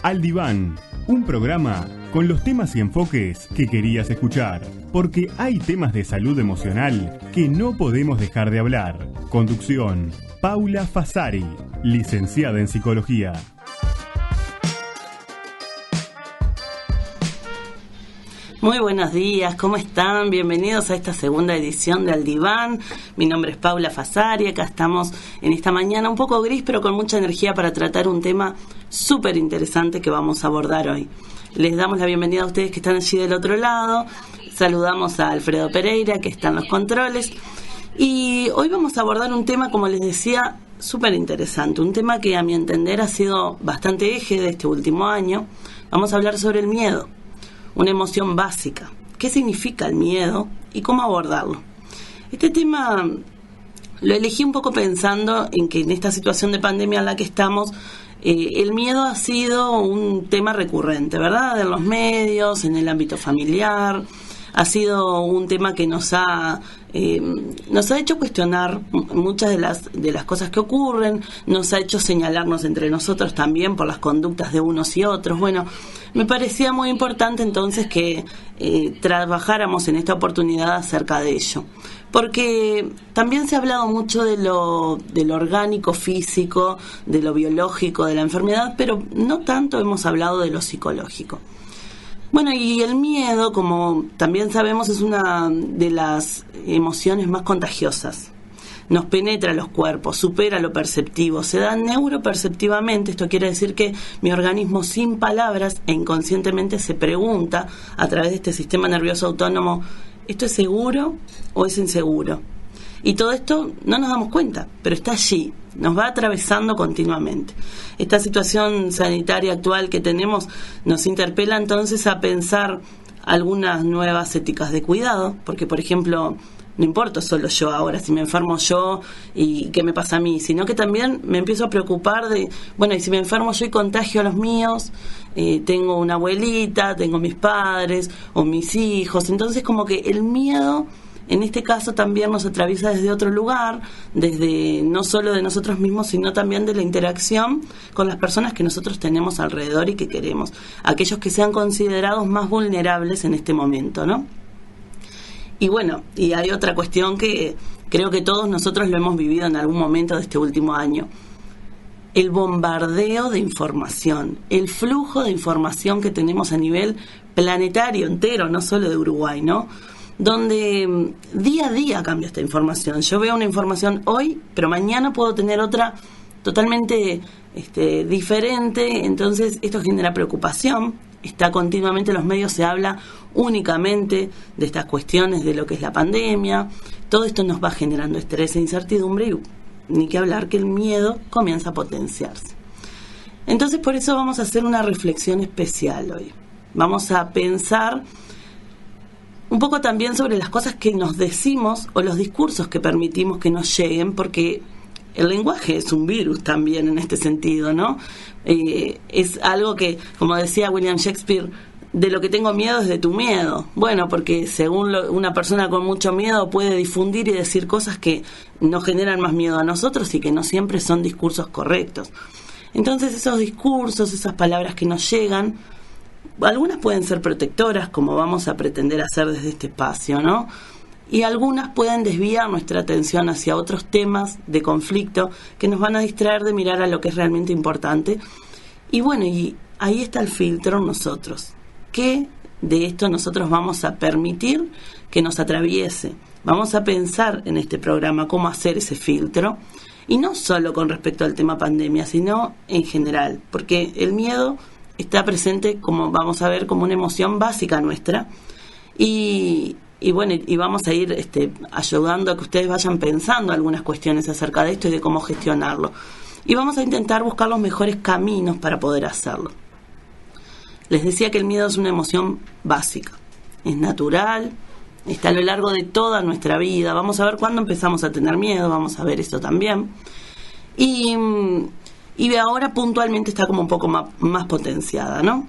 Al Diván, un programa con los temas y enfoques que querías escuchar, porque hay temas de salud emocional que no podemos dejar de hablar. Conducción, Paula Fasari, licenciada en Psicología. Muy buenos días, ¿cómo están? Bienvenidos a esta segunda edición de Al Diván. Mi nombre es Paula Fasari, acá estamos en esta mañana un poco gris, pero con mucha energía para tratar un tema súper interesante que vamos a abordar hoy. Les damos la bienvenida a ustedes que están allí del otro lado. Saludamos a Alfredo Pereira, que está en los controles. Y hoy vamos a abordar un tema, como les decía, súper interesante. Un tema que a mi entender ha sido bastante eje de este último año. Vamos a hablar sobre el miedo. Una emoción básica. ¿Qué significa el miedo y cómo abordarlo? Este tema lo elegí un poco pensando en que en esta situación de pandemia en la que estamos, el miedo ha sido un tema recurrente, ¿verdad? En los medios, en el ámbito familiar. Ha sido un tema que nos ha hecho cuestionar muchas de las cosas que ocurren, nos ha hecho señalarnos entre nosotros también por las conductas de unos y otros. Bueno, me parecía muy importante entonces que trabajáramos en esta oportunidad acerca de ello, porque también se ha hablado mucho de lo orgánico, físico, de lo biológico, de la enfermedad, pero no tanto hemos hablado de lo psicológico. Bueno, y el miedo, como también sabemos, es una de las emociones más contagiosas. Nos penetra los cuerpos, supera lo perceptivo, se da neuroperceptivamente. Esto quiere decir que mi organismo sin palabras e inconscientemente se pregunta a través de este sistema nervioso autónomo, ¿esto es seguro o es inseguro? Y todo esto no nos damos cuenta, pero está allí, nos va atravesando continuamente. Esta situación sanitaria actual que tenemos nos interpela entonces a pensar algunas nuevas éticas de cuidado, porque por ejemplo, no importa solo yo ahora, si me enfermo yo y qué me pasa a mí, sino que también me empiezo a preocupar de, bueno, y si me enfermo yo y contagio a los míos, tengo una abuelita, tengo mis padres o mis hijos, entonces como que el miedo en este caso también nos atraviesa desde otro lugar, desde no solo de nosotros mismos, sino también de la interacción con las personas que nosotros tenemos alrededor y que queremos, aquellos que sean considerados más vulnerables en este momento, ¿no? Y bueno, y hay otra cuestión que creo que todos nosotros lo hemos vivido en algún momento de este último año. El bombardeo de información, el flujo de información que tenemos a nivel planetario entero, no solo de Uruguay, ¿no? Donde día a día cambia esta información. Yo veo una información hoy, pero mañana puedo tener otra totalmente diferente, entonces esto genera preocupación. Está continuamente en los medios, se habla únicamente de estas cuestiones de lo que es la pandemia. Todo esto nos va generando estrés e incertidumbre y ni que hablar que el miedo comienza a potenciarse. Entonces por eso vamos a hacer una reflexión especial hoy. Vamos a pensar un poco también sobre las cosas que nos decimos o los discursos que permitimos que nos lleguen, porque el lenguaje es un virus también en este sentido, ¿no? Es algo que, como decía William Shakespeare, de lo que tengo miedo es de tu miedo. Bueno, porque según una persona con mucho miedo puede difundir y decir cosas que nos generan más miedo a nosotros y que no siempre son discursos correctos. Entonces esos discursos, esas palabras que nos llegan, algunas pueden ser protectoras, como vamos a pretender hacer desde este espacio, ¿no? Y algunas pueden desviar nuestra atención hacia otros temas de conflicto que nos van a distraer de mirar a lo que es realmente importante. Y bueno, y ahí está el filtro en nosotros. ¿Qué de esto nosotros vamos a permitir que nos atraviese? Vamos a pensar en este programa cómo hacer ese filtro, y no solo con respecto al tema pandemia, sino en general, porque el miedo está presente, como vamos a ver, como una emoción básica nuestra, y bueno, y vamos a ir ayudando a que ustedes vayan pensando algunas cuestiones acerca de esto y de cómo gestionarlo, y vamos a intentar buscar los mejores caminos para poder hacerlo. Les decía que el miedo es una emoción básica, es natural, está a lo largo de toda nuestra vida. Vamos a ver cuándo empezamos a tener miedo, vamos a ver esto también. Y ahora puntualmente está como un poco más potenciada, ¿no?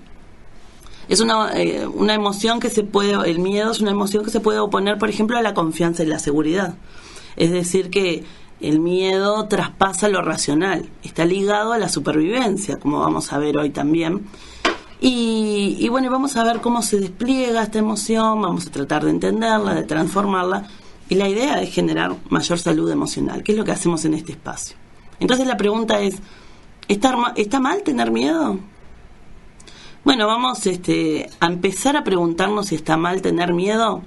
Es una emoción que el miedo es una emoción que se puede oponer, por ejemplo, a la confianza y la seguridad. Es decir, que el miedo traspasa lo racional, está ligado a la supervivencia, como vamos a ver hoy también. Y bueno, vamos a ver cómo se despliega esta emoción, vamos a tratar de entenderla, de transformarla, y la idea es generar mayor salud emocional, que es lo que hacemos en este espacio. Entonces la pregunta es, ¿está mal tener miedo? Bueno, vamos a empezar a preguntarnos si está mal tener miedo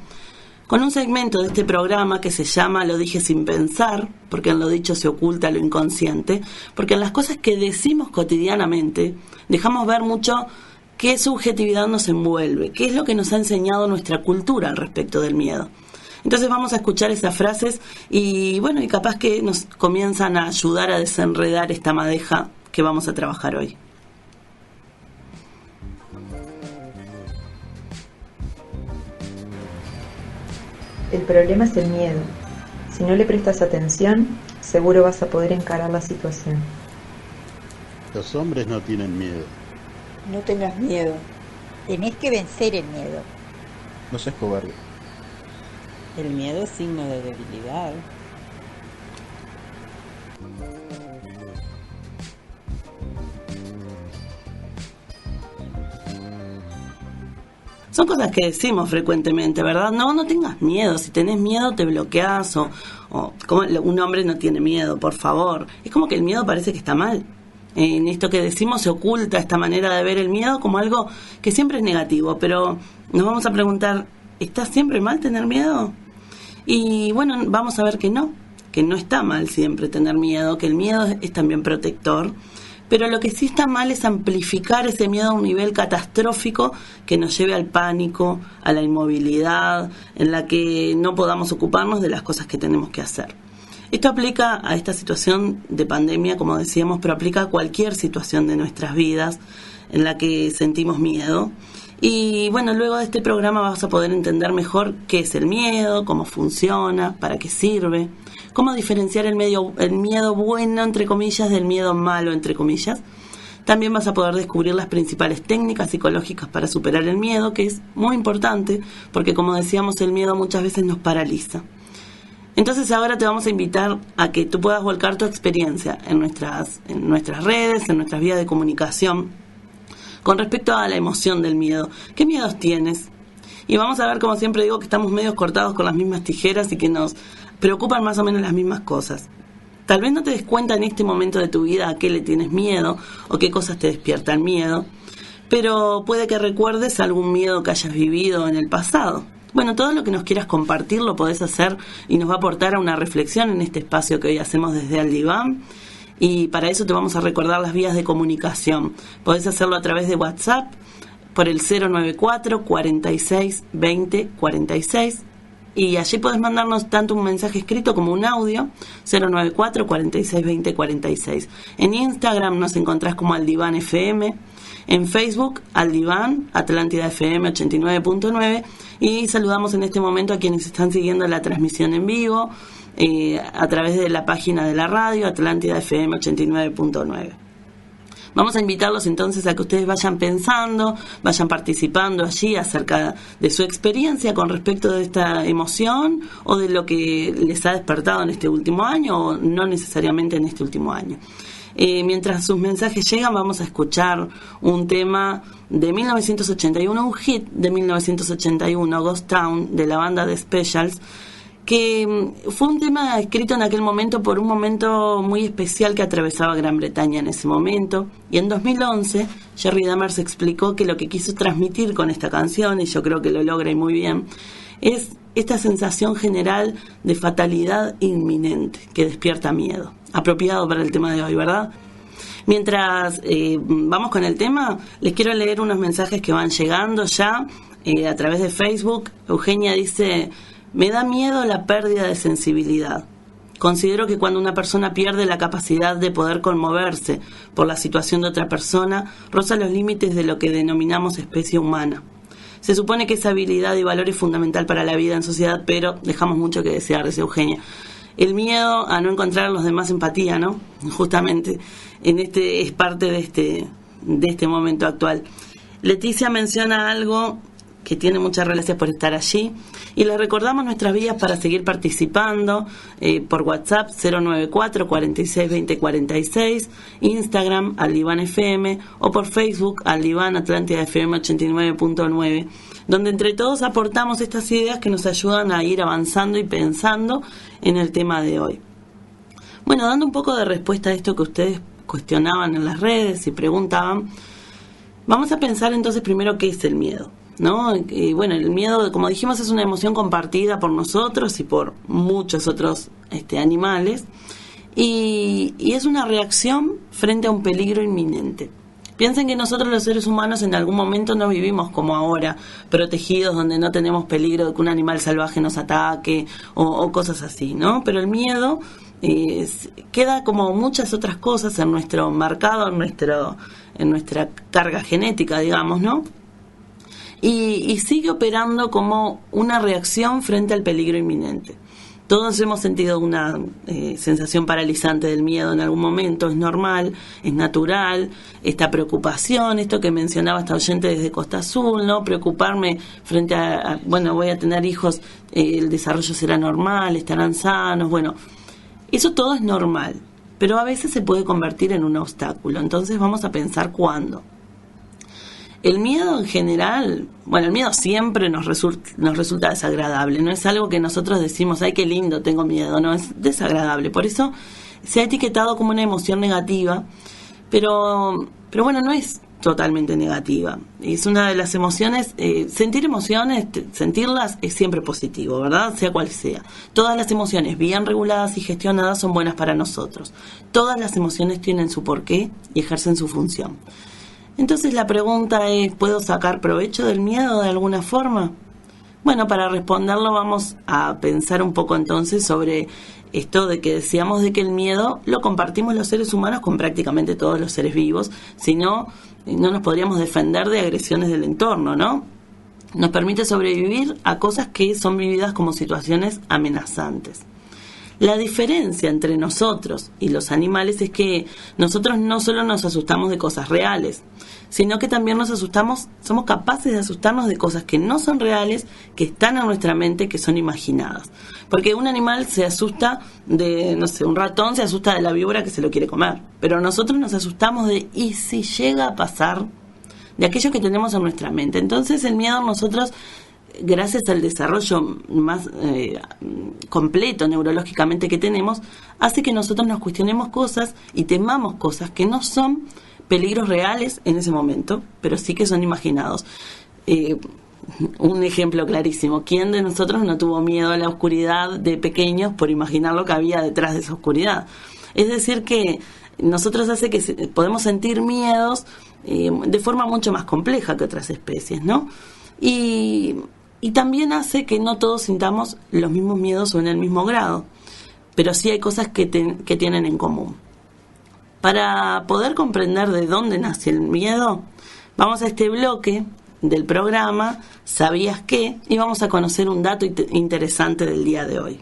con un segmento de este programa que se llama Lo dije sin pensar, porque en lo dicho se oculta lo inconsciente, porque en las cosas que decimos cotidianamente dejamos ver mucho qué subjetividad nos envuelve, qué es lo que nos ha enseñado nuestra cultura al respecto del miedo. Entonces vamos a escuchar esas frases y bueno, y capaz que nos comienzan a ayudar a desenredar esta madeja que vamos a trabajar hoy. El problema es el miedo. Si no le prestas atención, seguro vas a poder encarar la situación. Los hombres no tienen miedo. No tengas miedo. Tenés que vencer el miedo. No seas cobarde. El miedo es signo de debilidad. Son cosas que decimos frecuentemente, ¿verdad? No tengas miedo. Si tenés miedo te bloqueás o como un hombre no tiene miedo, por favor. Es como que el miedo parece que está mal. En esto que decimos se oculta esta manera de ver el miedo como algo que siempre es negativo, pero nos vamos a preguntar, ¿está siempre mal tener miedo? Y bueno, vamos a ver que no está mal siempre tener miedo, que el miedo es también protector. Pero lo que sí está mal es amplificar ese miedo a un nivel catastrófico que nos lleve al pánico, a la inmovilidad, en la que no podamos ocuparnos de las cosas que tenemos que hacer. Esto aplica a esta situación de pandemia, como decíamos, pero aplica a cualquier situación de nuestras vidas en la que sentimos miedo. Y bueno, luego de este programa vas a poder entender mejor qué es el miedo, cómo funciona, para qué sirve, cómo diferenciar el miedo bueno, entre comillas, del miedo malo, entre comillas. También vas a poder descubrir las principales técnicas psicológicas para superar el miedo, que es muy importante, porque como decíamos, el miedo muchas veces nos paraliza. Entonces ahora te vamos a invitar a que tú puedas volcar tu experiencia en nuestras redes, en nuestras vías de comunicación, con respecto a la emoción del miedo. ¿Qué miedos tienes? Y vamos a ver, como siempre digo, que estamos medio cortados con las mismas tijeras y que nos preocupan más o menos las mismas cosas. Tal vez no te des cuenta en este momento de tu vida a qué le tienes miedo o qué cosas te despiertan miedo, pero puede que recuerdes algún miedo que hayas vivido en el pasado. Bueno, todo lo que nos quieras compartir lo podés hacer y nos va a aportar a una reflexión en este espacio que hoy hacemos desde Al Diván. Y para eso te vamos a recordar las vías de comunicación. Podés hacerlo a través de WhatsApp por el 094 46 20 46 y allí podés mandarnos tanto un mensaje escrito como un audio, 094 46 20 46. En Instagram nos encontrás como Al Diván FM, en Facebook Al Diván, Atlántida FM 89.9, y saludamos en este momento a quienes están siguiendo la transmisión en vivo a través de la página de la radio Atlántida FM 89.9. Vamos a invitarlos entonces a que ustedes vayan pensando, vayan participando allí acerca de su experiencia con respecto de esta emoción o de lo que les ha despertado en este último año o no necesariamente en este último año. Mientras sus mensajes llegan, vamos a escuchar un tema de 1981, un hit de 1981, Ghost Town, de la banda The Specials, que fue un tema escrito en aquel momento por un momento muy especial que atravesaba Gran Bretaña en ese momento. Y en 2011, Jerry Dammers explicó que lo que quiso transmitir con esta canción, y yo creo que lo logra y muy bien, es esta sensación general de fatalidad inminente que despierta miedo. Apropiado para el tema de hoy, ¿verdad? Mientras vamos con el tema, les quiero leer unos mensajes que van llegando ya a través de Facebook. Eugenia dice: me da miedo la pérdida de sensibilidad. Considero que cuando una persona pierde la capacidad de poder conmoverse por la situación de otra persona, roza los límites de lo que denominamos especie humana. Se supone que esa habilidad y valor es fundamental para la vida en sociedad, pero dejamos mucho que desear, dice Eugenia. El miedo a no encontrar a los demás empatía, ¿no? Justamente, es parte de este momento actual. Leticia menciona algo que tiene muchas gracias por estar allí. Y les recordamos nuestras vías para seguir participando por WhatsApp 094 46 20 46, Instagram Aldiván FM o por Facebook Aldiván Atlántida FM 89.9, donde entre todos aportamos estas ideas que nos ayudan a ir avanzando y pensando en el tema de hoy. Bueno, dando un poco de respuesta a esto que ustedes cuestionaban en las redes y preguntaban, vamos a pensar entonces primero qué es el miedo, ¿no? Bueno, el miedo, como dijimos, es una emoción compartida por nosotros y por muchos otros animales, y es una reacción frente a un peligro inminente. Piensen que nosotros los seres humanos en algún momento no vivimos como ahora, protegidos, donde no tenemos peligro de que un animal salvaje nos ataque o cosas así, ¿no? Pero el miedo queda como muchas otras cosas en nuestro marcado, en nuestra carga genética, digamos, ¿no? Y sigue operando como una reacción frente al peligro inminente. Todos hemos sentido una sensación paralizante del miedo en algún momento, es normal, es natural, esta preocupación, esto que mencionaba esta oyente desde Costa Azul, ¿no? Preocuparme frente a voy a tener hijos, el desarrollo será normal, estarán sanos, bueno, eso todo es normal, pero a veces se puede convertir en un obstáculo. Entonces vamos a pensar cuándo. El miedo en general, el miedo siempre nos resulta desagradable, no es algo que nosotros decimos, ay, qué lindo, tengo miedo, no, es desagradable. Por eso se ha etiquetado como una emoción negativa, pero bueno, no es totalmente negativa. Es una de las emociones, sentir emociones, sentirlas es siempre positivo, ¿verdad? Sea cual sea. Todas las emociones bien reguladas y gestionadas son buenas para nosotros. Todas las emociones tienen su porqué y ejercen su función. Entonces la pregunta es, ¿puedo sacar provecho del miedo de alguna forma? Bueno, para responderlo vamos a pensar un poco entonces sobre esto de que decíamos de que el miedo lo compartimos los seres humanos con prácticamente todos los seres vivos, si no, no nos podríamos defender de agresiones del entorno, ¿no? Nos permite sobrevivir a cosas que son vividas como situaciones amenazantes. La diferencia entre nosotros y los animales es que nosotros no solo nos asustamos de cosas reales, sino que también somos capaces de asustarnos de cosas que no son reales, que están en nuestra mente, que son imaginadas. Porque un animal se asusta de, un ratón se asusta de la víbora que se lo quiere comer, pero nosotros nos asustamos de, ¿y si llega a pasar? De aquello que tenemos en nuestra mente. Entonces el miedo nosotros, gracias al desarrollo más completo neurológicamente que tenemos, hace que nosotros nos cuestionemos cosas y temamos cosas que no son peligros reales en ese momento, pero sí que son imaginados. Un ejemplo clarísimo, ¿quién de nosotros no tuvo miedo a la oscuridad de pequeños por imaginar lo que había detrás de esa oscuridad? Es decir, que nosotros hace que podemos sentir miedos de forma mucho más compleja que otras especies, ¿no? Y también hace que no todos sintamos los mismos miedos o en el mismo grado, pero sí hay cosas que tienen en común. Para poder comprender de dónde nace el miedo, vamos a este bloque del programa ¿Sabías qué? Y vamos a conocer un dato interesante del día de hoy.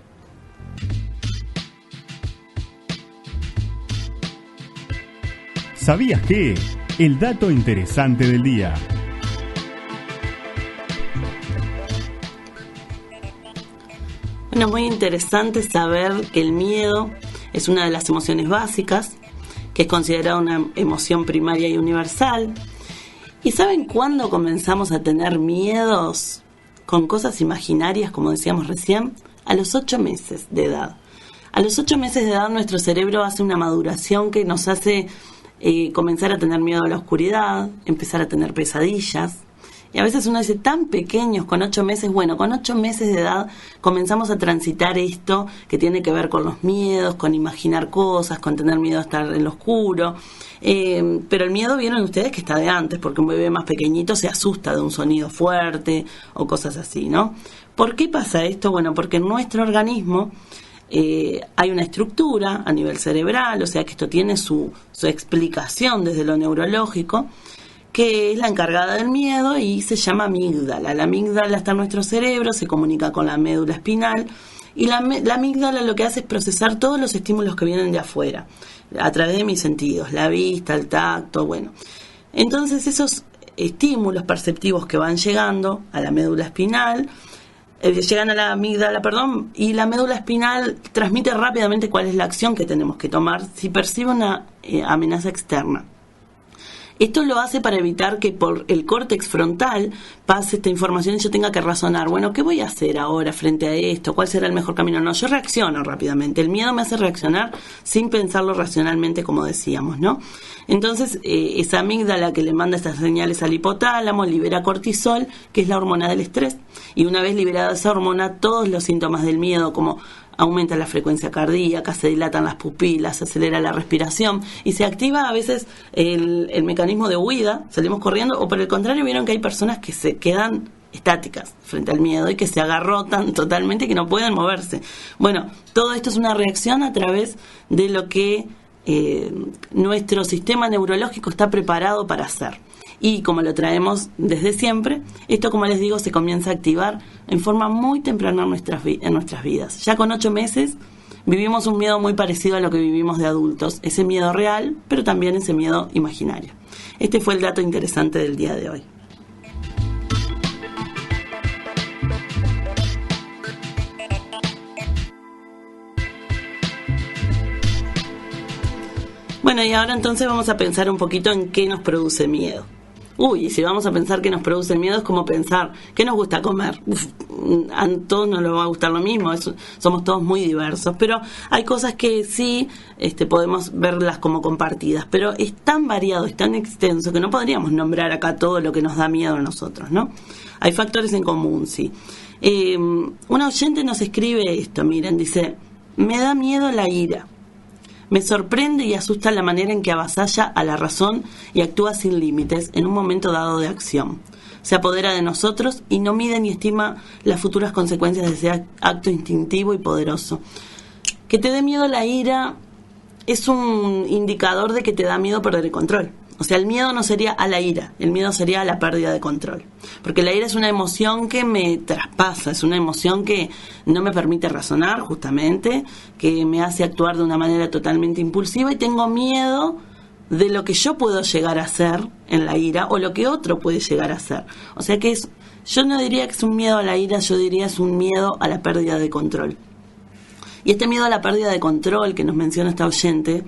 ¿Sabías qué? El dato interesante del día. Bueno, muy interesante saber que el miedo es una de las emociones básicas, que es considerada una emoción primaria y universal. ¿Y saben cuándo comenzamos a tener miedos con cosas imaginarias, como decíamos recién? A los 8 meses de edad. A los 8 meses de edad nuestro cerebro hace una maduración que nos hace comenzar a tener miedo a la oscuridad, empezar a tener pesadillas. Y a veces uno dice, tan pequeños, con 8 meses, bueno, con 8 meses de edad comenzamos a transitar esto que tiene que ver con los miedos, con imaginar cosas, con tener miedo a estar en lo oscuro. Pero el miedo, vieron ustedes que está de antes, porque un bebé más pequeñito se asusta de un sonido fuerte o cosas así, ¿no? ¿Por qué pasa esto? Bueno, porque en nuestro organismo hay una estructura a nivel cerebral, o sea que esto tiene su explicación desde lo neurológico, que es la encargada del miedo y se llama amígdala. La amígdala está en nuestro cerebro, se comunica con la médula espinal y la amígdala lo que hace es procesar todos los estímulos que vienen de afuera, a través de mis sentidos, la vista, el tacto, bueno. Entonces esos estímulos perceptivos que van llegando a la médula espinal, llegan a la amígdala, y la médula espinal transmite rápidamente cuál es la acción que tenemos que tomar si percibe una amenaza externa. Esto lo hace para evitar que por el córtex frontal pase esta información y yo tenga que razonar, bueno, ¿qué voy a hacer ahora frente a esto? ¿Cuál será el mejor camino? No, yo reacciono rápidamente. El miedo me hace reaccionar sin pensarlo racionalmente, como decíamos, ¿no? Entonces, esa amígdala que le manda estas señales al hipotálamo libera cortisol, que es la hormona del estrés. Y una vez liberada esa hormona, todos los síntomas del miedo, como aumenta la frecuencia cardíaca, se dilatan las pupilas, se acelera la respiración y se activa a veces el mecanismo de huida, salimos corriendo, o por el contrario, vieron que hay personas que se quedan estáticas frente al miedo y que se agarrotan totalmente y que no pueden moverse. Bueno, todo esto es una reacción a través de lo que nuestro sistema neurológico está preparado para hacer. Y como lo traemos desde siempre, esto, como les digo, se comienza a activar en forma muy temprana en nuestras vidas. Ya con 8 meses vivimos un miedo muy parecido a lo que vivimos de adultos. Ese miedo real, pero también ese miedo imaginario. Este fue el dato interesante del día de hoy. Bueno, y ahora entonces vamos a pensar un poquito en qué nos produce miedo. Y si vamos a pensar qué nos produce miedo, es como pensar qué nos gusta comer. A todos nos va a gustar lo mismo, somos todos muy diversos, pero hay cosas que sí podemos verlas como compartidas, pero es tan variado, es tan extenso que no podríamos nombrar acá todo lo que nos da miedo a nosotros, ¿no? Hay factores en común, sí. Una oyente nos escribe esto, miren, dice: me da miedo la ira. Me sorprende y asusta la manera en que avasalla a la razón y actúa sin límites en un momento dado de acción. Se apodera de nosotros y no mide ni estima las futuras consecuencias de ese acto instintivo y poderoso. Que te dé miedo la ira es un indicador de que te da miedo perder el control. O sea, el miedo no sería a la ira, el miedo sería a la pérdida de control. Porque la ira es una emoción que me traspasa, es una emoción que no me permite razonar, justamente, que me hace actuar de una manera totalmente impulsiva y tengo miedo de lo que yo puedo llegar a hacer en la ira o lo que otro puede llegar a hacer. O sea que yo no diría que es un miedo a la ira, yo diría es un miedo a la pérdida de control. Y este miedo a la pérdida de control que nos menciona esta oyente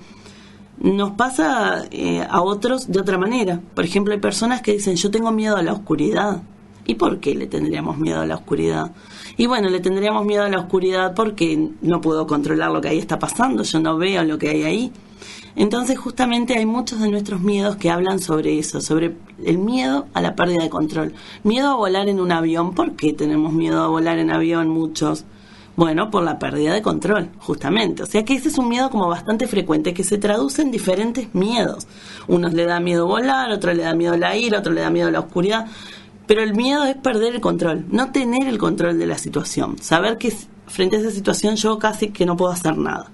nos pasa a otros de otra manera. Por ejemplo, hay personas que dicen: yo tengo miedo a la oscuridad. ¿Y por qué le tendríamos miedo a la oscuridad? Y bueno, le tendríamos miedo a la oscuridad porque no puedo controlar lo que ahí está pasando, yo no veo lo que hay ahí. Entonces, justamente hay muchos de nuestros miedos que hablan sobre eso, sobre el miedo a la pérdida de control. Miedo a volar en un avión. ¿Por qué tenemos miedo a volar en avión muchos? Bueno, por la pérdida de control, justamente. O sea que ese es un miedo como bastante frecuente, que se traduce en diferentes miedos. Unos le da miedo volar, otros le da miedo la ira, otros le da miedo la oscuridad. Pero el miedo es perder el control, no tener el control de la situación. Saber que frente a esa situación yo casi que no puedo hacer nada.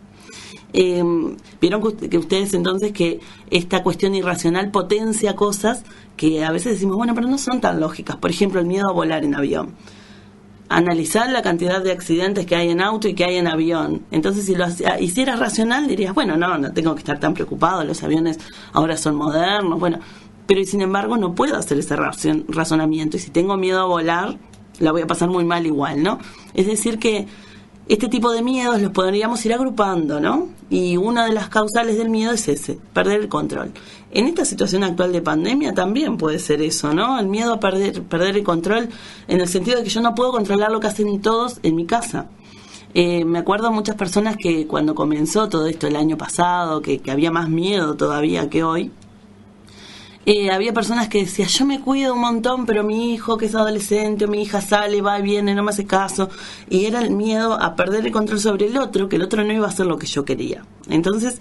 Vieron que ustedes entonces que esta cuestión irracional potencia cosas que a veces decimos, bueno, pero no son tan lógicas. Por ejemplo, el miedo a volar en avión. Analizar la cantidad de accidentes que hay en auto y que hay en avión. Entonces, si lo hicieras racional, dirías, bueno, no tengo que estar tan preocupado, los aviones ahora son modernos, bueno, pero sin embargo no puedo hacer ese razonamiento, y si tengo miedo a volar, la voy a pasar muy mal igual, ¿no? Es decir que este tipo de miedos los podríamos ir agrupando, ¿no? Y una de las causales del miedo es ese, perder el control. En esta situación actual de pandemia también puede ser eso, ¿no? El miedo a perder el control, en el sentido de que yo no puedo controlar lo que hacen todos en mi casa. Me acuerdo de muchas personas que cuando comenzó todo esto el año pasado, que había más miedo todavía que hoy, había personas que decían, yo me cuido un montón, pero mi hijo que es adolescente, o mi hija sale, va y viene, no me hace caso, y era el miedo a perder el control sobre el otro, que el otro no iba a hacer lo que yo quería. Entonces,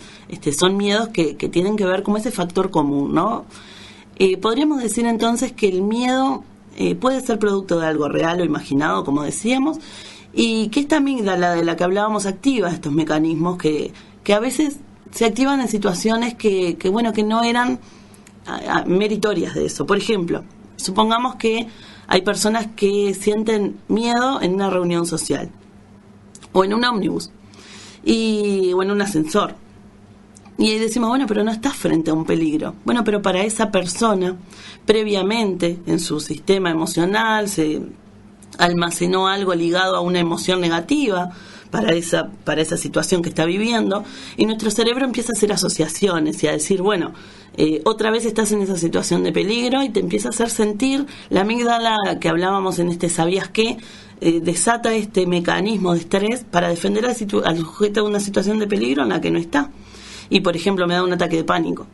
son miedos que tienen que ver con ese factor común, ¿no? Podríamos decir entonces que el miedo puede ser producto de algo real o imaginado, como decíamos, y que esta amígdala de la que hablábamos activa estos mecanismos que a veces se activan en situaciones que no eran meritorias de eso. Por ejemplo, supongamos que hay personas que sienten miedo en una reunión social, o en un ómnibus, o en un ascensor. Y ahí decimos, bueno, pero no estás frente a un peligro. Bueno, pero para esa persona, previamente, en su sistema emocional, se almacenó algo ligado a una emoción negativa para esa situación que está viviendo, y nuestro cerebro empieza a hacer asociaciones y a decir, bueno, otra vez estás en esa situación de peligro, y te empieza a hacer sentir la amígdala que hablábamos en ¿sabías qué? Desata este mecanismo de estrés para defender al sujeto de una situación de peligro en la que no está. Y, por ejemplo, me da un ataque de pánico.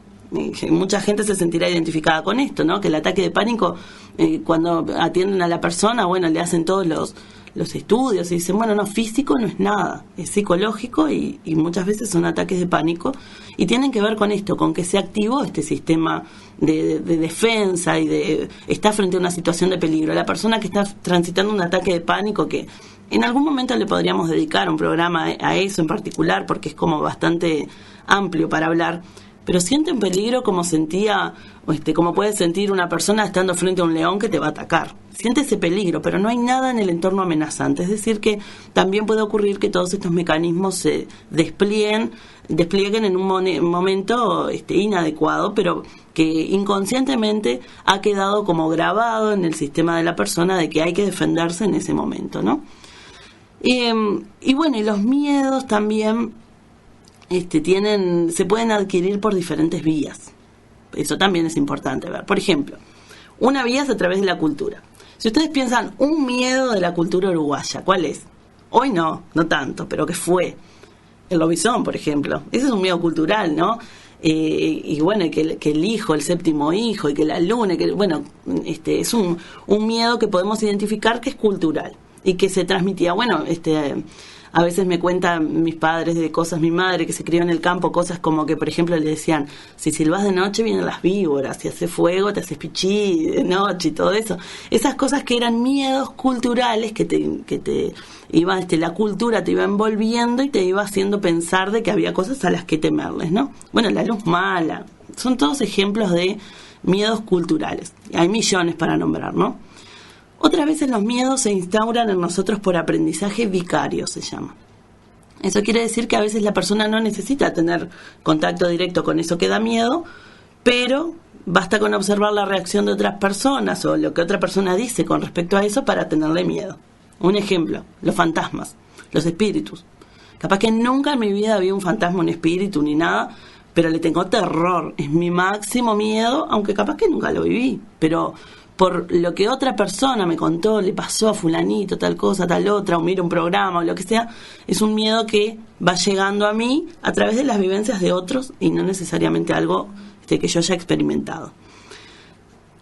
Mucha gente se sentirá identificada con esto, ¿no? Que el ataque de pánico, cuando atienden a la persona, bueno, le hacen todos los estudios y dicen, bueno, no, físico no es nada, es psicológico, y muchas veces son ataques de pánico, y tienen que ver con esto, con que se activó este sistema de defensa y está frente a una situación de peligro. La persona que está transitando un ataque de pánico, que en algún momento le podríamos dedicar un programa a eso en particular, porque es como bastante amplio para hablar, pero siente un peligro como como puede sentir una persona estando frente a un león que te va a atacar. Siente ese peligro, pero no hay nada en el entorno amenazante. Es decir, que también puede ocurrir que todos estos mecanismos se desplieguen en un momento inadecuado, pero que inconscientemente ha quedado como grabado en el sistema de la persona de que hay que defenderse en ese momento, ¿no? Y bueno, y los miedos también se pueden adquirir por diferentes vías. Eso también es importante ver. Por ejemplo, una vía es a través de la cultura. Si ustedes piensan un miedo de la cultura uruguaya, ¿cuál es? Hoy no tanto, pero ¿qué fue? El lobizón, por ejemplo. Ese es un miedo cultural, ¿no? Y bueno, que el hijo, el séptimo hijo, y que la luna, es un miedo que podemos identificar que es cultural y que se transmitía. Bueno, a veces me cuentan mis padres de cosas, mi madre que se crió en el campo, cosas como que, por ejemplo, le decían, si silbas de noche vienen las víboras, si hace fuego te haces pichí de noche y todo eso. Esas cosas que eran miedos culturales que te iba, la cultura te iba envolviendo y te iba haciendo pensar de que había cosas a las que temerles, ¿no? Bueno, la luz mala, son todos ejemplos de miedos culturales. Hay millones para nombrar, ¿no? Otras veces los miedos se instauran en nosotros por aprendizaje vicario, se llama. Eso quiere decir que a veces la persona no necesita tener contacto directo con eso que da miedo, pero basta con observar la reacción de otras personas o lo que otra persona dice con respecto a eso para tenerle miedo. Un ejemplo, los fantasmas, los espíritus. Capaz que nunca en mi vida vi un fantasma, un espíritu ni nada, pero le tengo terror. Es mi máximo miedo, aunque capaz que nunca lo viví, pero por lo que otra persona me contó, le pasó a fulanito, tal cosa, tal otra, o miro un programa o lo que sea, es un miedo que va llegando a mí a través de las vivencias de otros y no necesariamente algo que yo haya experimentado.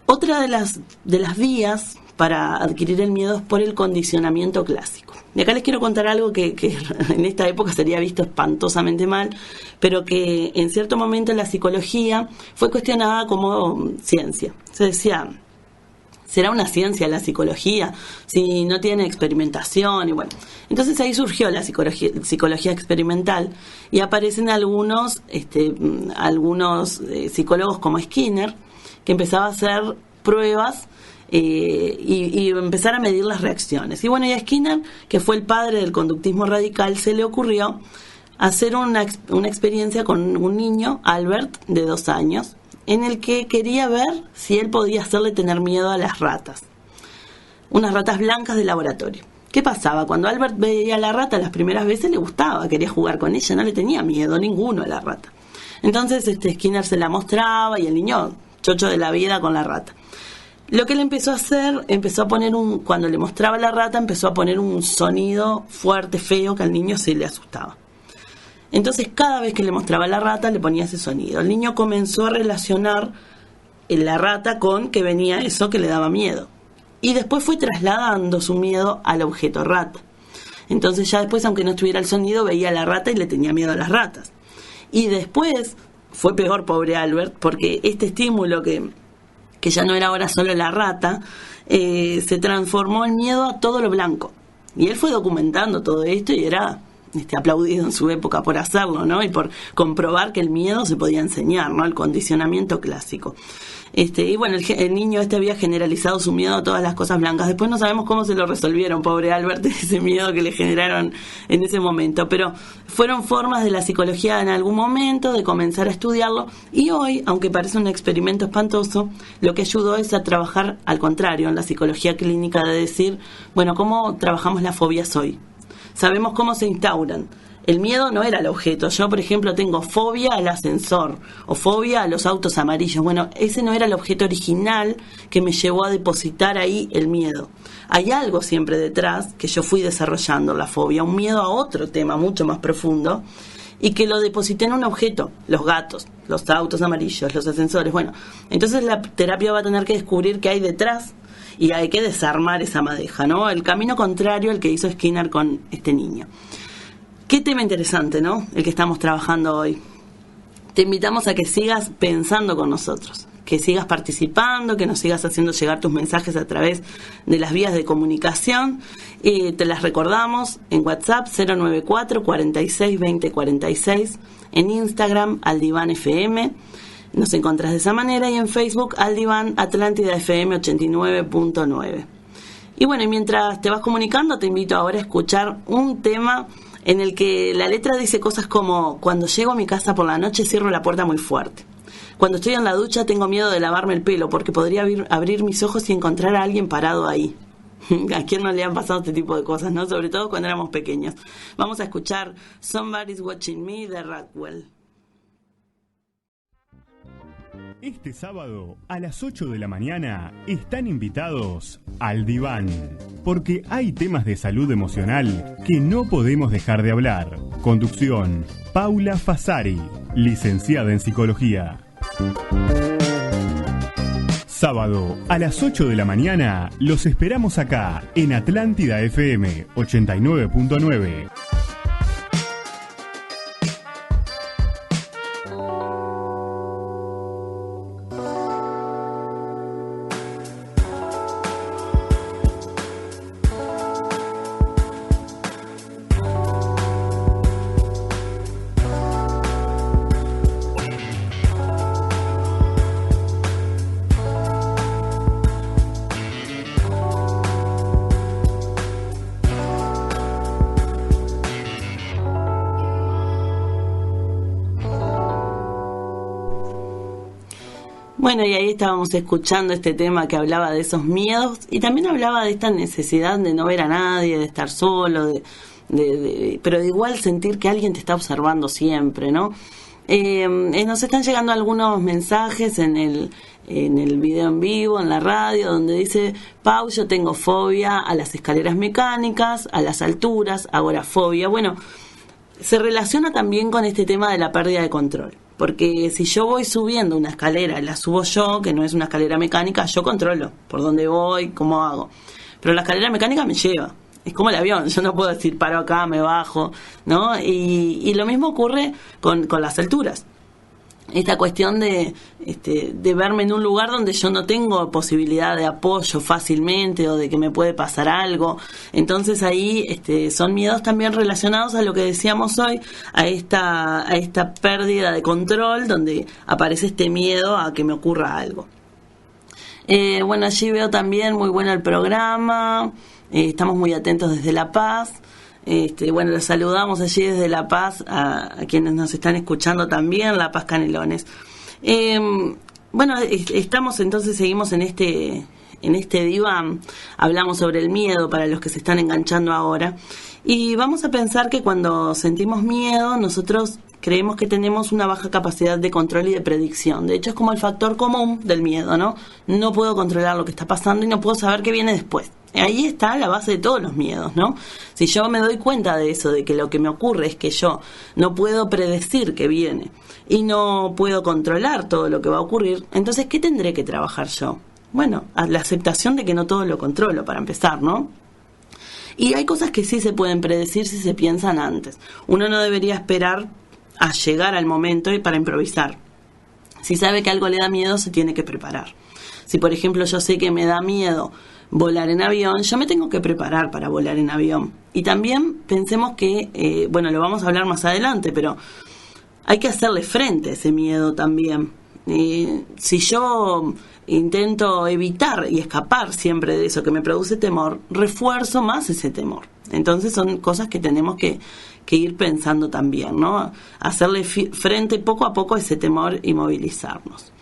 Otra de las vías para adquirir el miedo es por el condicionamiento clásico. Y acá les quiero contar algo que en esta época sería visto espantosamente mal, pero que en cierto momento en la psicología fue cuestionada como ciencia. Se decía, ¿será una ciencia la psicología si no tiene experimentación? Y bueno, entonces ahí surgió la psicología experimental y aparecen algunos psicólogos como Skinner, que empezaba a hacer pruebas y empezar a medir las reacciones. Y bueno, y a Skinner, que fue el padre del conductismo radical, se le ocurrió hacer una experiencia con un niño, Albert, de 2 años, en el que quería ver si él podía hacerle tener miedo a las ratas. Unas ratas blancas de laboratorio. ¿Qué pasaba? Cuando Albert veía a la rata las primeras veces le gustaba, quería jugar con ella, no le tenía miedo ninguno a la rata. Entonces Skinner se la mostraba y el niño, chocho de la vida con la rata. Lo que él empezó a hacer, cuando le mostraba la rata, empezó a poner un sonido fuerte, feo, que al niño se le asustaba. Entonces cada vez que le mostraba la rata le ponía ese sonido. El niño comenzó a relacionar la rata con que venía eso que le daba miedo. Y después fue trasladando su miedo al objeto rata. Entonces ya después, aunque no estuviera el sonido, veía a la rata y le tenía miedo a las ratas. Y después fue peor, pobre Albert, porque este estímulo que ya no era ahora solo la rata, se transformó en miedo a todo lo blanco. Y él fue documentando todo esto y era aplaudido en su época por hacerlo, ¿no? Y por comprobar que el miedo se podía enseñar, ¿no? El condicionamiento clásico. Y bueno, el niño había generalizado su miedo a todas las cosas blancas. Después no sabemos cómo se lo resolvieron, pobre Albert, ese miedo que le generaron en ese momento. Pero fueron formas de la psicología en algún momento de comenzar a estudiarlo. Y hoy, aunque parece un experimento espantoso, lo que ayudó es a trabajar al contrario, en la psicología clínica, de decir, bueno, ¿cómo trabajamos las fobias hoy? Sabemos cómo se instauran. El miedo no era el objeto. Yo, por ejemplo, tengo fobia al ascensor o fobia a los autos amarillos. Bueno, ese no era el objeto original que me llevó a depositar ahí el miedo. Hay algo siempre detrás que yo fui desarrollando, la fobia, un miedo a otro tema mucho más profundo, y que lo deposité en un objeto, los gatos, los autos amarillos, los ascensores. Bueno, entonces la terapia va a tener que descubrir qué hay detrás y hay que desarmar esa madeja, ¿no? El camino contrario al que hizo Skinner con este niño. Qué tema interesante, ¿no? El que estamos trabajando hoy. Te invitamos a que sigas pensando con nosotros, que sigas participando, que nos sigas haciendo llegar tus mensajes a través de las vías de comunicación. Te las recordamos en WhatsApp 094 46 20 46, en Instagram Aldiván FM, nos encontrás de esa manera, y en Facebook Aldiván Atlántida FM 89.9. Y bueno, y mientras te vas comunicando, te invito ahora a escuchar un tema en el que la letra dice cosas como: cuando llego a mi casa por la noche cierro la puerta muy fuerte. Cuando estoy en la ducha tengo miedo de lavarme el pelo porque podría abrir mis ojos y encontrar a alguien parado ahí. ¿A quién no le han pasado este tipo de cosas, no? Sobre todo cuando éramos pequeños. Vamos a escuchar Somebody's Watching Me de Rockwell. Este sábado a las 8 de la mañana están invitados al Diván, porque hay temas de salud emocional que no podemos dejar de hablar. Conducción: Paula Fasari, licenciada en psicología. Sábado a las 8 de la mañana los esperamos acá en Atlántida FM 89.9. Bueno, y ahí estábamos escuchando este tema que hablaba de esos miedos y también hablaba de esta necesidad de no ver a nadie, de estar solo, pero de igual sentir que alguien te está observando siempre, ¿no? Nos están llegando algunos mensajes en el video en vivo, en la radio, donde dice: Pau, yo tengo fobia a las escaleras mecánicas, a las alturas, agorafobia. Bueno, se relaciona también con este tema de la pérdida de control. Porque si yo voy subiendo una escalera, la subo yo, que no es una escalera mecánica, yo controlo por dónde voy, cómo hago. Pero la escalera mecánica me lleva. Es como el avión, yo no puedo decir paro acá, me bajo, ¿no? Y lo mismo ocurre con las alturas. Esta cuestión de verme en un lugar donde yo no tengo posibilidad de apoyo fácilmente o de que me puede pasar algo. Entonces ahí son miedos también relacionados a lo que decíamos hoy, a esta pérdida de control, donde aparece este miedo a que me ocurra algo. Bueno, allí veo también muy bueno el programa, estamos muy atentos desde La Paz. Bueno, los saludamos allí desde La Paz a quienes nos están escuchando también, La Paz Canelones. Bueno, seguimos en este diván, hablamos sobre el miedo para los que se están enganchando ahora, y vamos a pensar que cuando sentimos miedo, nosotros creemos que tenemos una baja capacidad de control y de predicción. De hecho, es como el factor común del miedo, ¿no? No puedo controlar lo que está pasando y no puedo saber qué viene después. Ahí está la base de todos los miedos, ¿no? Si yo me doy cuenta de eso, de que lo que me ocurre es que yo no puedo predecir qué viene y no puedo controlar todo lo que va a ocurrir, entonces, ¿qué tendré que trabajar yo? Bueno, a la aceptación de que no todo lo controlo, para empezar, ¿no? Y hay cosas que sí se pueden predecir si se piensan antes. Uno no debería esperar a llegar al momento y para improvisar. Si sabe que algo le da miedo, se tiene que preparar. Si por ejemplo yo sé que me da miedo volar en avión, yo me tengo que preparar para volar en avión. Y también pensemos que, bueno, lo vamos a hablar más adelante, pero hay que hacerle frente a ese miedo también. Si yo intento evitar y escapar siempre de eso que me produce temor, refuerzo más ese temor. Entonces son cosas que tenemos que ir pensando también, ¿no? Hacerle frente poco a poco a ese temor y movilizarnos.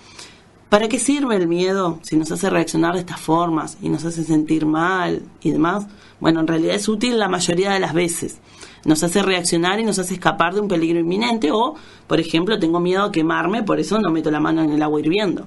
¿Para qué sirve el miedo si nos hace reaccionar de estas formas y nos hace sentir mal y demás? Bueno, en realidad es útil la mayoría de las veces. Nos hace reaccionar y nos hace escapar de un peligro inminente o, por ejemplo, tengo miedo a quemarme, por eso no meto la mano en el agua hirviendo.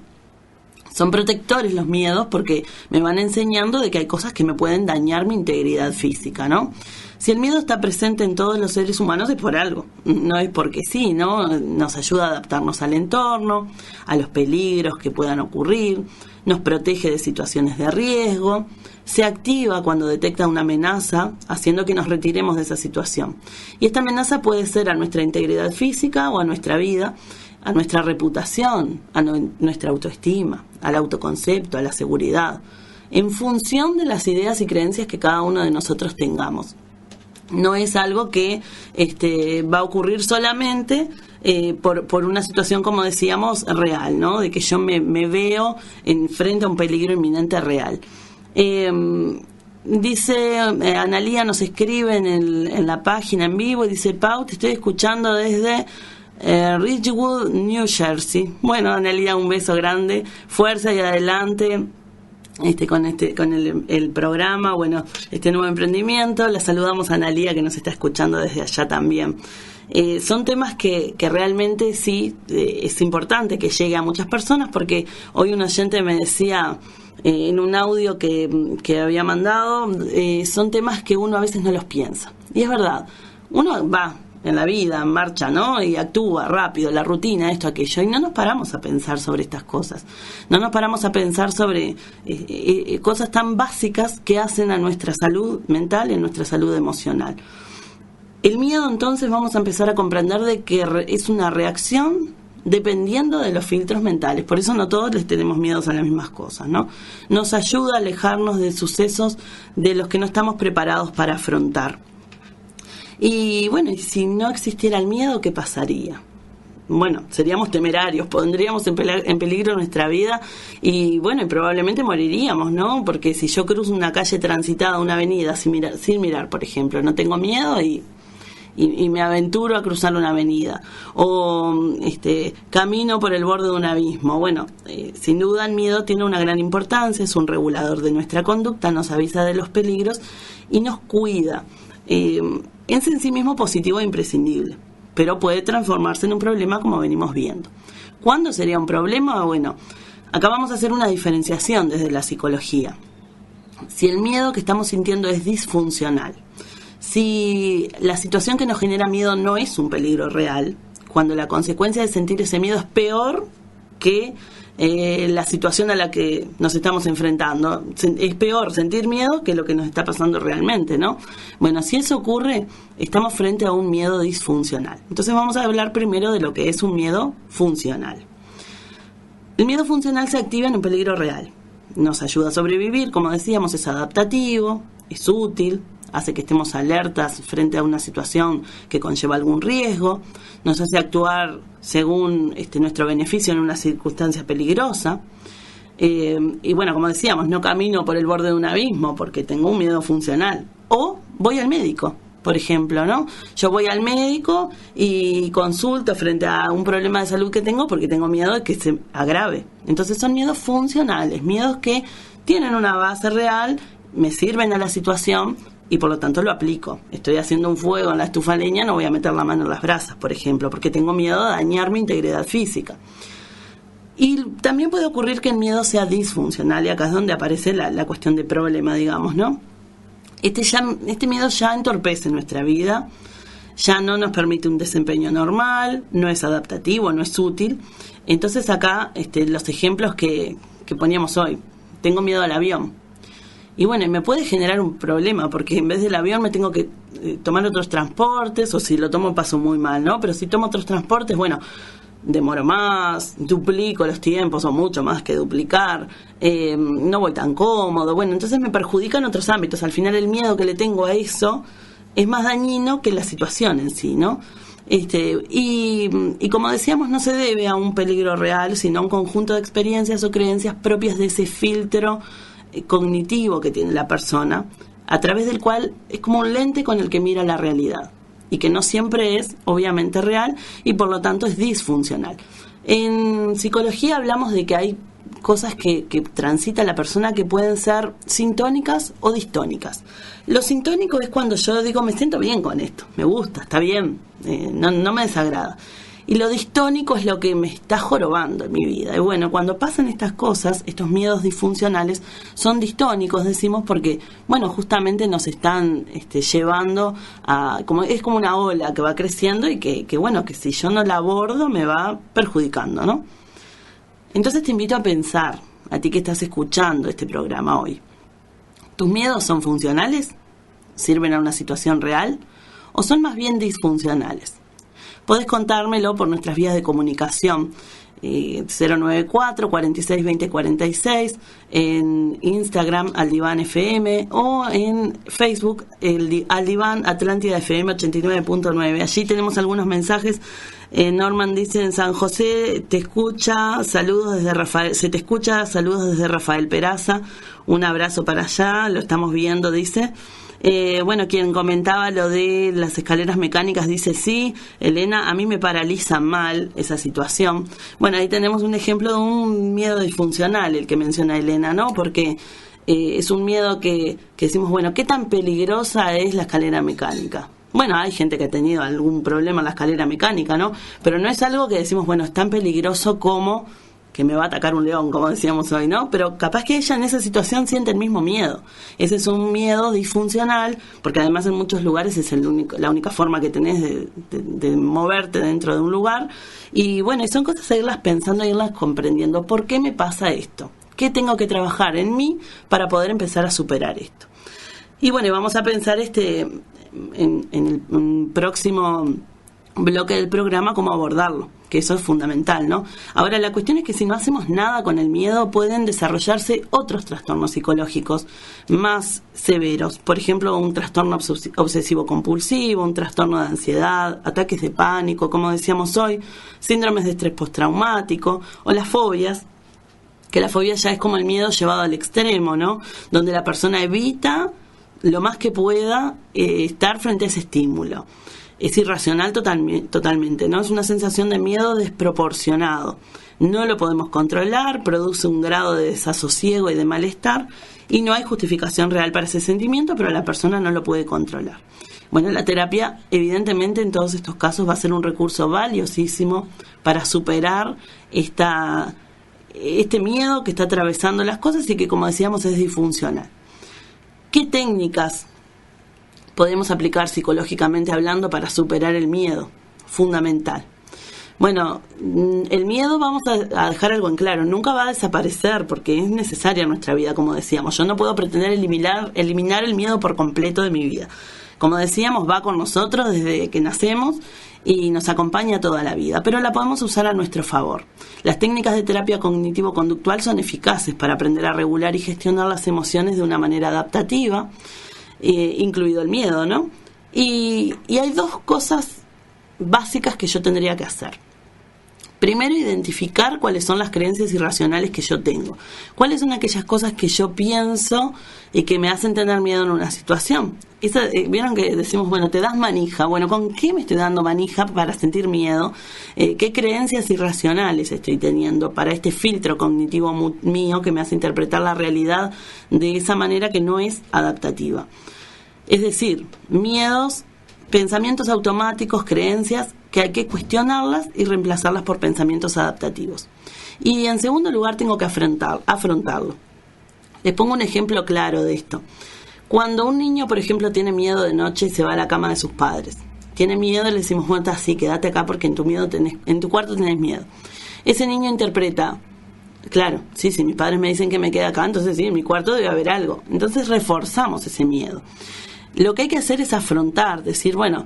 Son protectores los miedos porque me van enseñando de que hay cosas que me pueden dañar mi integridad física, ¿no? Si el miedo está presente en todos los seres humanos es por algo, no es porque sí, ¿no? Nos ayuda a adaptarnos al entorno, a los peligros que puedan ocurrir, nos protege de situaciones de riesgo, se activa cuando detecta una amenaza, haciendo que nos retiremos de esa situación. Y esta amenaza puede ser a nuestra integridad física o a nuestra vida, a nuestra reputación, a nuestra autoestima, al autoconcepto, a la seguridad, en función de las ideas y creencias que cada uno de nosotros tengamos. No es algo que va a ocurrir solamente por una situación, como decíamos, real, ¿no? De que yo me veo frente a un peligro inminente real. Dice, Analía nos escribe en la página en vivo y dice: Pau, te estoy escuchando desde Ridgewood, New Jersey. Bueno, Analía, un beso grande, fuerza y adelante con el programa, bueno, este nuevo emprendimiento. La saludamos a Analía, que nos está escuchando desde allá también. Son temas que realmente sí es importante que llegue a muchas personas, porque hoy un oyente me decía en un audio que había mandado, son temas que uno a veces no los piensa. Y es verdad, uno va en la vida, en marcha, ¿no? Y actúa rápido, la rutina, esto, aquello, y no nos paramos a pensar sobre estas cosas. No nos paramos a pensar sobre cosas tan básicas que hacen a nuestra salud mental y a nuestra salud emocional. El miedo, entonces, vamos a empezar a comprender de que es una reacción dependiendo de los filtros mentales. Por eso no todos les tenemos miedos a las mismas cosas, ¿no? Nos ayuda a alejarnos de sucesos de los que no estamos preparados para afrontar. Y bueno, y si no existiera el miedo, ¿qué pasaría? Bueno, seríamos temerarios, pondríamos en peligro nuestra vida y bueno, y probablemente moriríamos, ¿no? Porque si yo cruzo una calle transitada, una avenida sin mirar, por ejemplo, no tengo miedo y me aventuro a cruzar una avenida, o camino por el borde de un abismo. Bueno, sin duda el miedo tiene una gran importancia, es un regulador de nuestra conducta, nos avisa de los peligros y nos cuida. Es en sí mismo positivo e imprescindible, pero puede transformarse en un problema, como venimos viendo. ¿Cuándo sería un problema? Bueno, acá vamos a hacer una diferenciación desde la psicología. Si el miedo que estamos sintiendo es disfuncional, si la situación que nos genera miedo no es un peligro real, cuando la consecuencia de sentir ese miedo es peor que la situación a la que nos estamos enfrentando. Es peor sentir miedo que lo que nos está pasando realmente, ¿no? Bueno, si eso ocurre, estamos frente a un miedo disfuncional. Entonces vamos a hablar primero de lo que es un miedo funcional. El miedo funcional se activa en un peligro real. Nos ayuda a sobrevivir, como decíamos, es adaptativo, es útil, hace que estemos alertas frente a una situación que conlleva algún riesgo, nos hace actuar según nuestro beneficio en una circunstancia peligrosa. Y bueno, como decíamos, no camino por el borde de un abismo porque tengo un miedo funcional. O voy al médico, por ejemplo, ¿no? Yo voy al médico y consulto frente a un problema de salud que tengo porque tengo miedo de que se agrave. Entonces son miedos funcionales, miedos que tienen una base real, me sirven a la situación y por lo tanto lo aplico. Estoy haciendo un fuego en la estufa de leña, no voy a meter la mano en las brasas, por ejemplo, porque tengo miedo de dañar mi integridad física. Y también puede ocurrir que el miedo sea disfuncional, y acá es donde aparece la cuestión de problema, digamos, ¿no? Este miedo ya entorpece nuestra vida, ya no nos permite un desempeño normal, no es adaptativo, no es útil. Entonces acá los ejemplos que poníamos hoy. Tengo miedo al avión. Y bueno, me puede generar un problema, porque en vez del avión me tengo que tomar otros transportes, o si lo tomo paso muy mal, ¿no? Pero si tomo otros transportes, bueno, demoro más, duplico los tiempos o mucho más que duplicar, no voy tan cómodo. Bueno, entonces me perjudica en otros ámbitos. Al final el miedo que le tengo a eso es más dañino que la situación en sí, ¿no? Y como decíamos, no se debe a un peligro real, sino a un conjunto de experiencias o creencias propias de ese filtro cognitivo que tiene la persona, a través del cual es como un lente con el que mira la realidad, y que no siempre es obviamente real y por lo tanto es disfuncional. En psicología hablamos de que hay cosas que transita la persona que pueden ser sintónicas o distónicas. Lo sintónico es cuando yo digo, me siento bien con esto, me gusta, está bien, no me desagrada. Y lo distónico es lo que me está jorobando en mi vida. Y bueno, cuando pasan estas cosas, estos miedos disfuncionales son distónicos, decimos, porque, bueno, justamente nos están llevando a... es como una ola que va creciendo y que, bueno, que si yo no la abordo me va perjudicando, ¿no? Entonces te invito a pensar, a ti que estás escuchando este programa hoy. ¿Tus miedos son funcionales? ¿Sirven a una situación real? ¿O son más bien disfuncionales? Podés contármelo por nuestras vías de comunicación, 094 46 20 46, en Instagram Aldiván FM o en Facebook Aldiván Atlántida FM 89.9. Allí tenemos algunos mensajes. Norman dice: en San José se te escucha, saludos desde Rafael Peraza, un abrazo para allá, lo estamos viendo, dice. Bueno, quien comentaba lo de las escaleras mecánicas dice: sí, Elena, a mí me paraliza mal esa situación. Bueno, ahí tenemos un ejemplo de un miedo disfuncional, el que menciona Elena, ¿no? Porque es un miedo que decimos, bueno, ¿qué tan peligrosa es la escalera mecánica? Bueno, hay gente que ha tenido algún problema en la escalera mecánica, ¿no? Pero no es algo que decimos, bueno, es tan peligroso como que me va a atacar un león, como decíamos hoy, ¿no? Pero capaz que ella en esa situación siente el mismo miedo. Ese es un miedo disfuncional, porque además en muchos lugares es la única forma que tenés de moverte dentro de un lugar. Y bueno, y son cosas a irlas pensando, a irlas comprendiendo. ¿Por qué me pasa esto? ¿Qué tengo que trabajar en mí para poder empezar a superar esto? Y bueno, vamos a pensar en el próximo bloque del programa cómo abordarlo, que eso es fundamental, ¿no? Ahora, la cuestión es que si no hacemos nada con el miedo, pueden desarrollarse otros trastornos psicológicos más severos. Por ejemplo, un trastorno obsesivo-compulsivo, un trastorno de ansiedad, ataques de pánico, como decíamos hoy, síndromes de estrés postraumático o las fobias, que la fobia ya es como el miedo llevado al extremo, ¿no? Donde la persona evita lo más que pueda estar frente a ese estímulo. Es irracional totalmente, ¿no? Es una sensación de miedo desproporcionado. No lo podemos controlar, produce un grado de desasosiego y de malestar y no hay justificación real para ese sentimiento, pero la persona no lo puede controlar. Bueno, la terapia, evidentemente, en todos estos casos va a ser un recurso valiosísimo para superar este miedo que está atravesando las cosas y que, como decíamos, es disfuncional. ¿Qué técnicas podemos aplicar psicológicamente hablando para superar el miedo? Fundamental. Bueno, el miedo, vamos a dejar algo en claro, nunca va a desaparecer porque es necesaria en nuestra vida, como decíamos. Yo no puedo pretender eliminar el miedo por completo de mi vida. Como decíamos, va con nosotros desde que nacemos y nos acompaña toda la vida, pero la podemos usar a nuestro favor. Las técnicas de terapia cognitivo-conductual son eficaces para aprender a regular y gestionar las emociones de una manera adaptativa, incluido el miedo, ¿no? Y hay dos cosas básicas que yo tendría que hacer. Primero, identificar cuáles son las creencias irracionales que yo tengo. ¿Cuáles son aquellas cosas que yo pienso y que me hacen tener miedo en una situación? Vieron que decimos, bueno, te das manija. Bueno, ¿con qué me estoy dando manija para sentir miedo? ¿Qué creencias irracionales estoy teniendo para este filtro cognitivo mío que me hace interpretar la realidad de esa manera que no es adaptativa? Es decir, miedos, pensamientos automáticos, creencias que hay que cuestionarlas y reemplazarlas por pensamientos adaptativos. Y en segundo lugar tengo que afrontarlo. Les pongo un ejemplo claro de esto. Cuando un niño, por ejemplo, tiene miedo de noche y se va a la cama de sus padres, tiene miedo, le decimos, bueno, sí, quédate acá porque en tu cuarto tenés miedo. Ese niño interpreta, claro, sí, si mis padres me dicen que me quede acá, entonces sí, en mi cuarto debe haber algo. Entonces reforzamos ese miedo. lo que hay que hacer es afrontar, decir, bueno,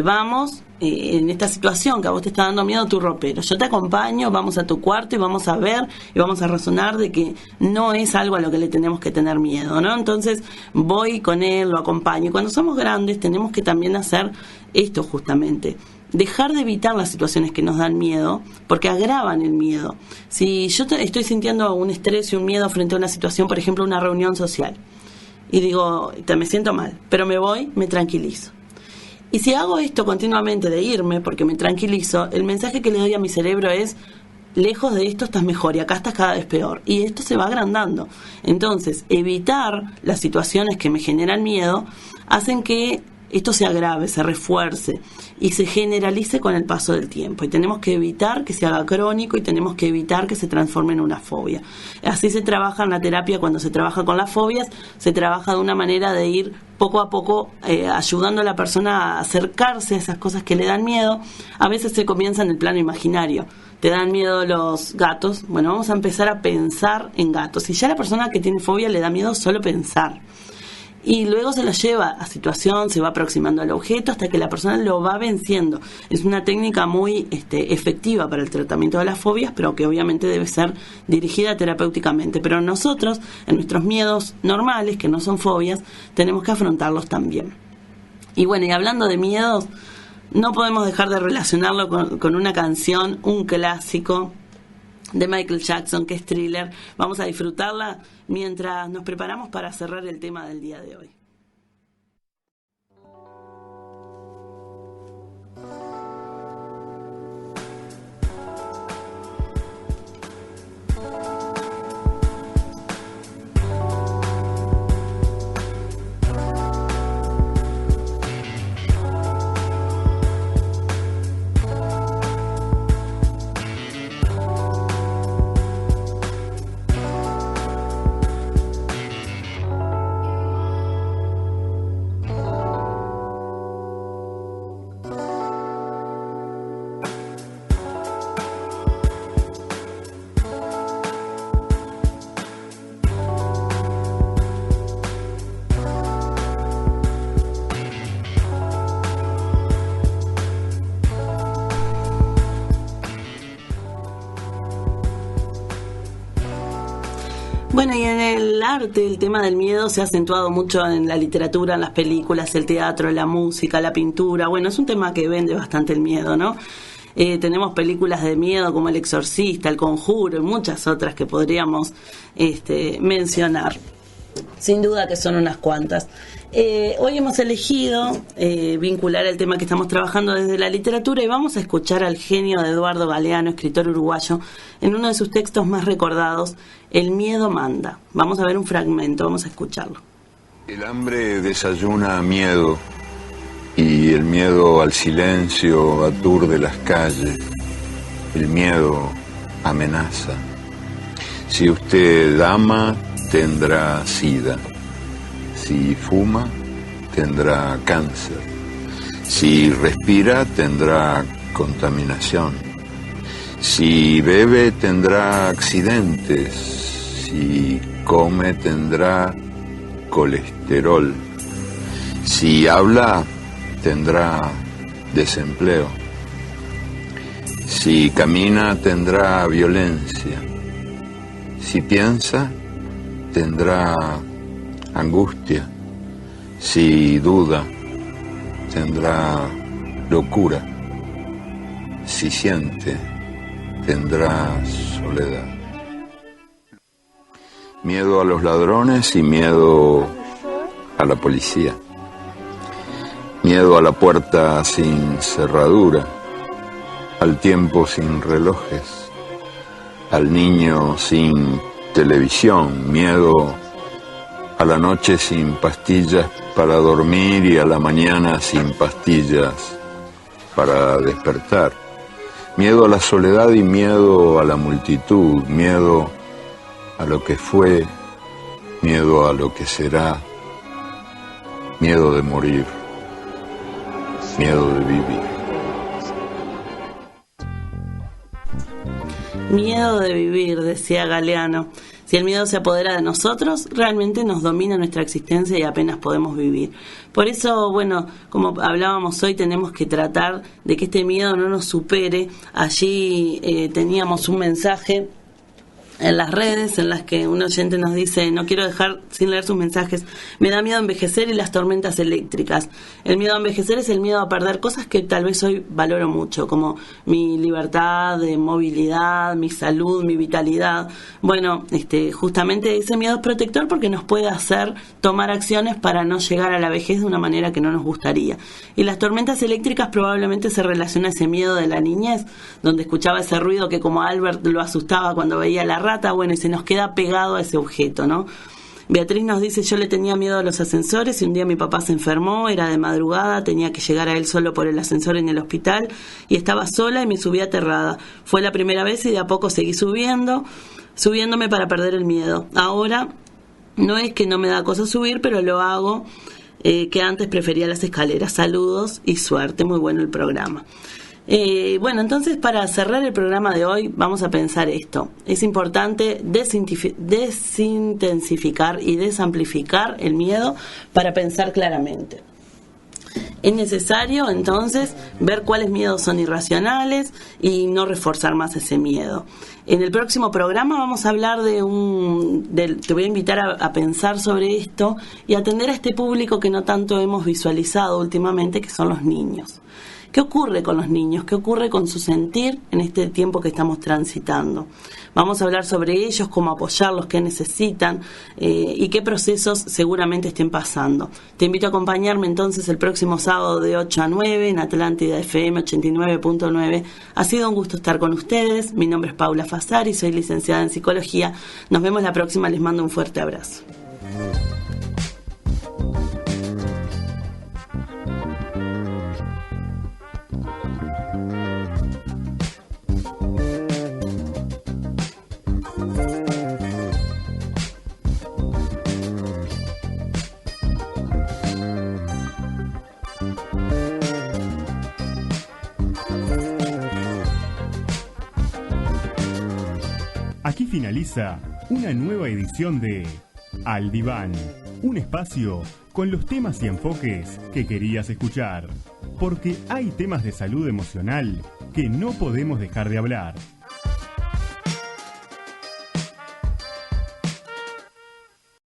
vamos, en esta situación que a vos te está dando miedo tu ropero, yo te acompaño, vamos a tu cuarto y vamos a ver y vamos a razonar de que no es algo a lo que le tenemos que tener miedo, ¿no? Entonces voy con él, lo acompaño. Y cuando somos grandes tenemos que también hacer esto justamente, dejar de evitar las situaciones que nos dan miedo, porque agravan el miedo. Si yo estoy sintiendo un estrés y un miedo frente a una situación, por ejemplo, una reunión social, y digo, me siento mal, pero me voy, me tranquilizo. Y si hago esto continuamente de irme porque me tranquilizo, el mensaje que le doy a mi cerebro es, lejos de esto estás mejor y acá estás cada vez peor. Y esto se va agrandando. Entonces, evitar las situaciones que me generan miedo hacen que esto se agrave, se refuerce y se generalice con el paso del tiempo. Y tenemos que evitar que se haga crónico y tenemos que evitar que se transforme en una fobia. Así se trabaja en la terapia. Cuando se trabaja con las fobias, se trabaja de una manera de ir poco a poco ayudando a la persona a acercarse a esas cosas que le dan miedo. A veces se comienza en el plano imaginario. ¿Te dan miedo los gatos? Bueno, vamos a empezar a pensar en gatos. Y ya la persona que tiene fobia le da miedo solo pensar. Y luego se lo lleva a situación, se va aproximando al objeto hasta que la persona lo va venciendo. Es una técnica muy efectiva para el tratamiento de las fobias, pero que obviamente debe ser dirigida terapéuticamente. Pero nosotros, en nuestros miedos normales, que no son fobias, tenemos que afrontarlos también. Y bueno, y hablando de miedos, no podemos dejar de relacionarlo con una canción, un clásico de Michael Jackson, que es Thriller. Vamos a disfrutarla mientras nos preparamos para cerrar el tema del día de hoy. Bueno, y en el arte el tema del miedo se ha acentuado mucho en la literatura, en las películas, el teatro, la música, la pintura. Bueno, es un tema que vende bastante el miedo, ¿no? Tenemos películas de miedo como El Exorcista, El Conjuro y muchas otras que podríamos mencionar. Sin duda que son unas cuantas. Hoy hemos elegido vincular el tema que estamos trabajando desde la literatura y vamos a escuchar al genio de Eduardo Galeano, escritor uruguayo, en uno de sus textos más recordados, El miedo manda. Vamos a ver un fragmento, vamos a escucharlo. El hambre desayuna miedo y el miedo al silencio aturde las calles. El miedo amenaza. Si usted ama, tendrá sida. Si fuma, tendrá cáncer. Si respira, tendrá contaminación. Si bebe, tendrá accidentes. Si come, tendrá colesterol. Si habla, tendrá desempleo. Si camina, tendrá violencia. Si piensa, tendrá angustia. Si duda, tendrá locura. Si siente, tendrá soledad. Miedo a los ladrones y miedo a la policía. Miedo a la puerta sin cerradura, al tiempo sin relojes, al niño sin televisión, miedo a la noche sin pastillas para dormir y a la mañana sin pastillas para despertar. Miedo a la soledad y miedo a la multitud, miedo a lo que fue, miedo a lo que será, miedo de morir, miedo de vivir. Miedo de vivir, decía Galeano. Si el miedo se apodera de nosotros, realmente nos domina nuestra existencia y apenas podemos vivir. Por eso, bueno, como hablábamos hoy, tenemos que tratar de que este miedo no nos supere. Allí teníamos un mensaje en las redes en las que un oyente nos dice: no quiero dejar sin leer sus mensajes, me da miedo envejecer y las tormentas eléctricas. El miedo a envejecer es el miedo a perder cosas que tal vez hoy valoro mucho, como mi libertad de movilidad, mi salud, mi vitalidad. Bueno, justamente ese miedo es protector porque nos puede hacer tomar acciones para no llegar a la vejez de una manera que no nos gustaría. Y las tormentas eléctricas probablemente se relaciona a ese miedo de la niñez, donde escuchaba ese ruido que como a Albert lo asustaba cuando veía la rata, bueno, y se nos queda pegado a ese objeto, ¿no? Beatriz nos dice: yo le tenía miedo a los ascensores y un día mi papá se enfermó, era de madrugada, tenía que llegar a él solo por el ascensor en el hospital y estaba sola y me subí aterrada. Fue la primera vez y de a poco seguí subiéndome para perder el miedo. Ahora no es que no me da cosa subir, pero lo hago, que antes prefería las escaleras. Saludos y suerte, muy bueno el programa. Bueno, entonces para cerrar el programa de hoy vamos a pensar esto. Es importante desintensificar y desamplificar el miedo para pensar claramente. Es necesario entonces ver cuáles miedos son irracionales y no reforzar más ese miedo. En el próximo programa vamos a hablar te voy a invitar a pensar sobre esto y atender a este público que no tanto hemos visualizado últimamente, que son los niños. ¿Qué ocurre con los niños? ¿Qué ocurre con su sentir en este tiempo que estamos transitando? Vamos a hablar sobre ellos, cómo apoyarlos, qué necesitan y qué procesos seguramente estén pasando. Te invito a acompañarme entonces el próximo sábado de 8 a 9 en Atlántida FM 89.9. Ha sido un gusto estar con ustedes. Mi nombre es Paula Fasari, soy licenciada en Psicología. Nos vemos la próxima, les mando un fuerte abrazo. Aquí finaliza una nueva edición de Al Diván, un espacio con los temas y enfoques que querías escuchar, porque hay temas de salud emocional que no podemos dejar de hablar.